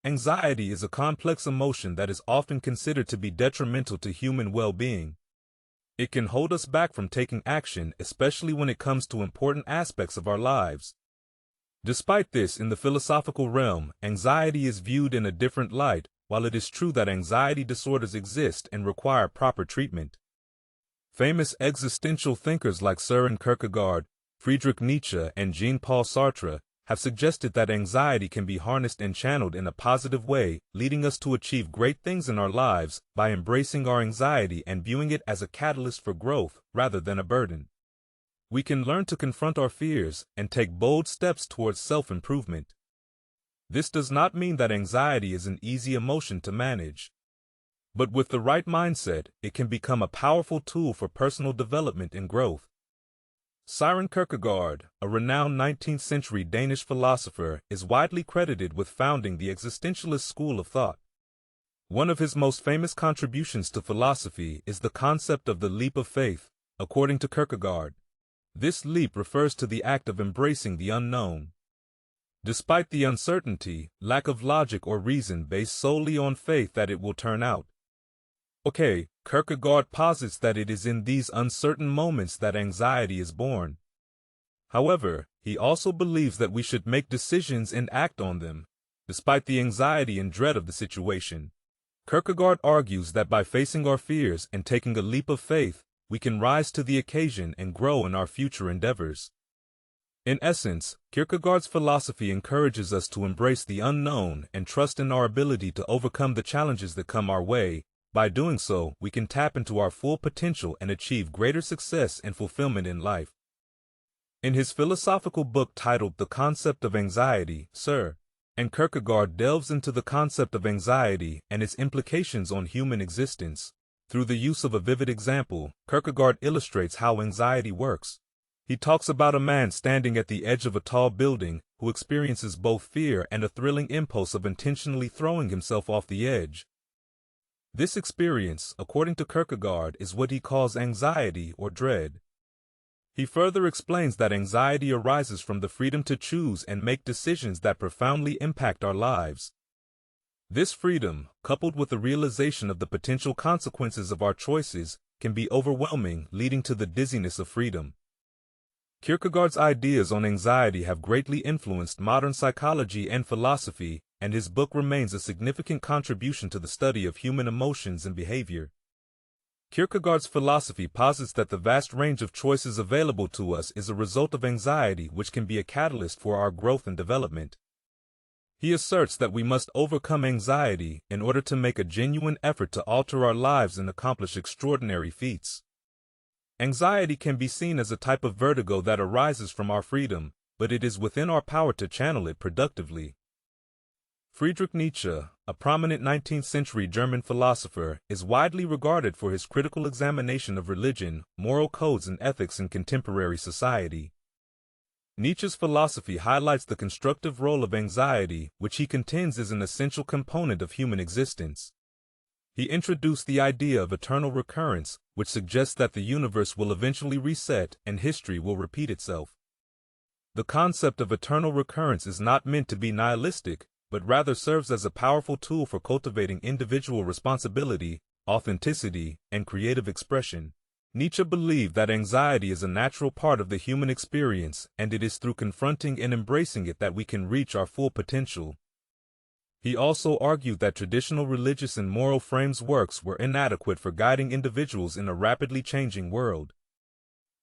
Anxiety is a complex emotion that is often considered to be detrimental to human well-being. It can hold us back from taking action, especially when it comes to important aspects of our lives. Despite this, in the philosophical realm, anxiety is viewed in a different light, while it is true that anxiety disorders exist and require proper treatment. Famous existential thinkers like Søren Kierkegaard, Friedrich Nietzsche, and Jean-Paul Sartre have suggested that anxiety can be harnessed and channeled in a positive way, leading us to achieve great things in our lives by embracing our anxiety and viewing it as a catalyst for growth rather than a burden. We can learn to confront our fears and take bold steps towards self-improvement. This does not mean that anxiety is an easy emotion to manage. But with the right mindset, it can become a powerful tool for personal development and growth. Søren Kierkegaard, a renowned 19th-century Danish philosopher, is widely credited with founding the existentialist school of thought. One of his most famous contributions to philosophy is the concept of the leap of faith, according to Kierkegaard. This leap refers to the act of embracing the unknown. Despite the uncertainty, lack of logic or reason based solely on faith that it will turn out. Okay, Kierkegaard posits that it is in these uncertain moments that anxiety is born. However, he also believes that we should make decisions and act on them, despite the anxiety and dread of the situation. Kierkegaard argues that by facing our fears and taking a leap of faith, we can rise to the occasion and grow in our future endeavors. In essence, Kierkegaard's philosophy encourages us to embrace the unknown and trust in our ability to overcome the challenges that come our way. By doing so, we can tap into our full potential and achieve greater success and fulfillment in life. In his philosophical book titled The Concept of Anxiety, Søren Kierkegaard delves into the concept of anxiety and its implications on human existence. Through the use of a vivid example, Kierkegaard illustrates how anxiety works. He talks about a man standing at the edge of a tall building who experiences both fear and a thrilling impulse of intentionally throwing himself off the edge. This experience, according to Kierkegaard, is what he calls anxiety or dread. He further explains that anxiety arises from the freedom to choose and make decisions that profoundly impact our lives. This freedom, coupled with the realization of the potential consequences of our choices, can be overwhelming, leading to the dizziness of freedom. Kierkegaard's ideas on anxiety have greatly influenced modern psychology and philosophy, and his book remains a significant contribution to the study of human emotions and behavior. Kierkegaard's philosophy posits that the vast range of choices available to us is a result of anxiety, which can be a catalyst for our growth and development. He asserts that we must overcome anxiety in order to make a genuine effort to alter our lives and accomplish extraordinary feats. Anxiety can be seen as a type of vertigo that arises from our freedom, but it is within our power to channel it productively. Friedrich Nietzsche, a prominent 19th-century German philosopher, is widely regarded for his critical examination of religion, moral codes, and ethics in contemporary society. Nietzsche's philosophy highlights the constructive role of anxiety, which he contends is an essential component of human existence. He introduced the idea of eternal recurrence, which suggests that the universe will eventually reset and history will repeat itself. The concept of eternal recurrence is not meant to be nihilistic, but rather serves as a powerful tool for cultivating individual responsibility, authenticity, and creative expression. Nietzsche believed that anxiety is a natural part of the human experience, and it is through confronting and embracing it that we can reach our full potential. He also argued that traditional religious and moral frameworks were inadequate for guiding individuals in a rapidly changing world.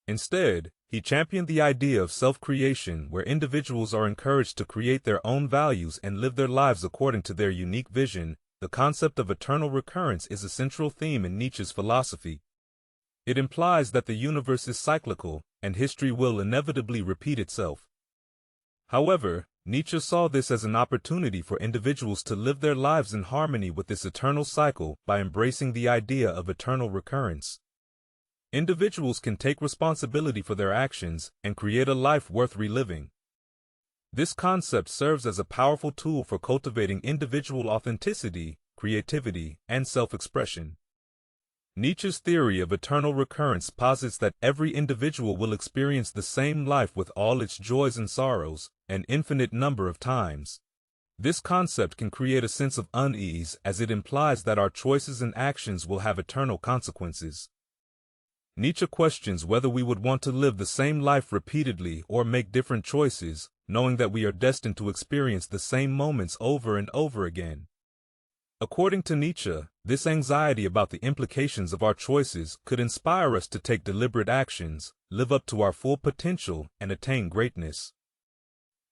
Instead, he championed the idea of self-creation, where individuals are encouraged to create their own values and live their lives according to their unique vision. The concept of eternal recurrence is a central theme in Nietzsche's philosophy. It implies that the universe is cyclical, and history will inevitably repeat itself. However, Nietzsche saw this as an opportunity for individuals to live their lives in harmony with this eternal cycle by embracing the idea of eternal recurrence. Individuals can take responsibility for their actions and create a life worth reliving. This concept serves as a powerful tool for cultivating individual authenticity, creativity, and self-expression. Nietzsche's theory of eternal recurrence posits that every individual will experience the same life with all its joys and sorrows, an infinite number of times. This concept can create a sense of unease as it implies that our choices and actions will have eternal consequences. Nietzsche questions whether we would want to live the same life repeatedly or make different choices, knowing that we are destined to experience the same moments over and over again. According to Nietzsche, this anxiety about the implications of our choices could inspire us to take deliberate actions, live up to our full potential, and attain greatness.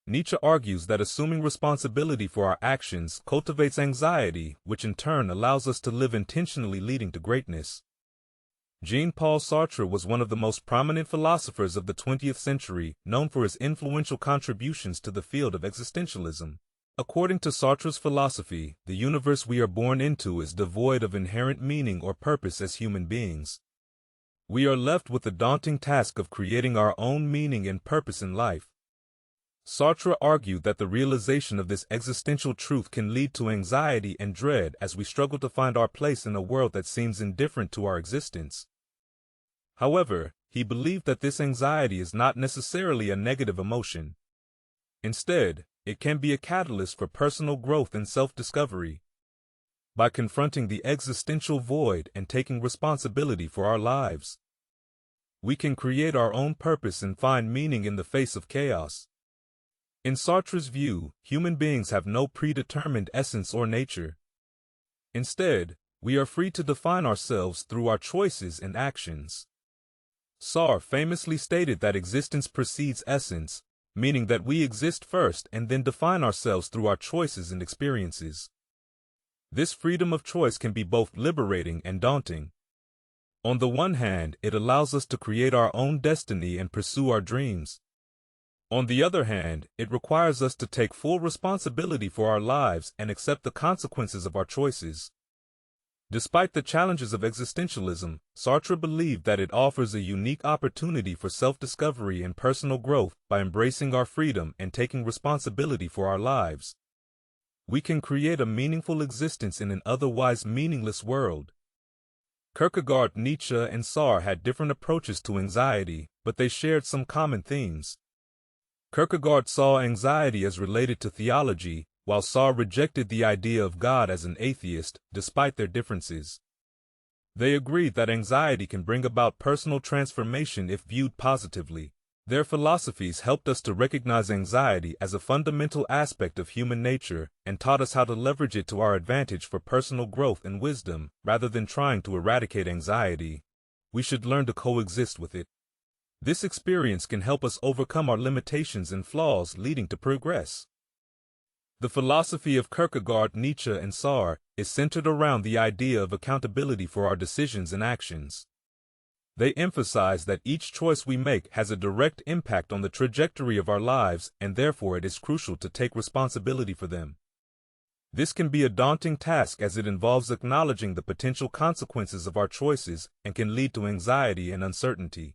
Nietzsche argues that assuming responsibility for our actions cultivates anxiety, which in turn allows us to live intentionally, leading to greatness. Jean-Paul Sartre was one of the most prominent philosophers of the 20th century, known for his influential contributions to the field of existentialism. According to Sartre's philosophy, the universe we are born into is devoid of inherent meaning or purpose as human beings. We are left with the daunting task of creating our own meaning and purpose in life. Sartre argued that the realization of this existential truth can lead to anxiety and dread as we struggle to find our place in a world that seems indifferent to our existence. However, he believed that this anxiety is not necessarily a negative emotion. Instead, it can be a catalyst for personal growth and self-discovery. By confronting the existential void and taking responsibility for our lives, we can create our own purpose and find meaning in the face of chaos. In Sartre's view, human beings have no predetermined essence or nature. Instead, we are free to define ourselves through our choices and actions. Sartre famously stated that existence precedes essence, meaning that we exist first and then define ourselves through our choices and experiences. This freedom of choice can be both liberating and daunting. On the one hand, it allows us to create our own destiny and pursue our dreams. On the other hand, it requires us to take full responsibility for our lives and accept the consequences of our choices. Despite the challenges of existentialism, Sartre believed that it offers a unique opportunity for self-discovery and personal growth by embracing our freedom and taking responsibility for our lives. We can create a meaningful existence in an otherwise meaningless world. Kierkegaard, Nietzsche, and Sartre had different approaches to anxiety, but they shared some common themes. Kierkegaard saw anxiety as related to theology, while Sartre rejected the idea of God as an atheist, despite their differences. They agreed that anxiety can bring about personal transformation if viewed positively. Their philosophies helped us to recognize anxiety as a fundamental aspect of human nature and taught us how to leverage it to our advantage for personal growth and wisdom, rather than trying to eradicate anxiety. We should learn to coexist with it. This experience can help us overcome our limitations and flaws, leading to progress. The philosophy of Kierkegaard, Nietzsche, and Sartre is centered around the idea of accountability for our decisions and actions. They emphasize that each choice we make has a direct impact on the trajectory of our lives, and therefore it is crucial to take responsibility for them. This can be a daunting task as it involves acknowledging the potential consequences of our choices and can lead to anxiety and uncertainty.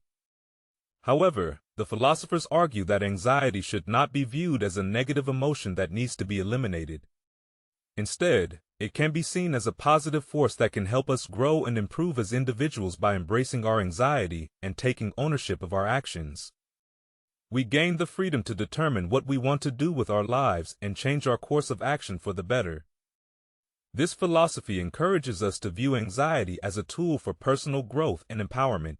However, the philosophers argue that anxiety should not be viewed as a negative emotion that needs to be eliminated. Instead, it can be seen as a positive force that can help us grow and improve as individuals by embracing our anxiety and taking ownership of our actions. We gain the freedom to determine what we want to do with our lives and change our course of action for the better. This philosophy encourages us to view anxiety as a tool for personal growth and empowerment.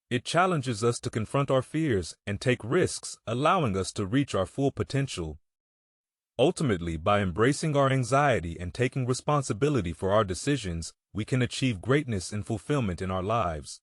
It challenges us to confront our fears and take risks, allowing us to reach our full potential. Ultimately, by embracing our anxiety and taking responsibility for our decisions, we can achieve greatness and fulfillment in our lives.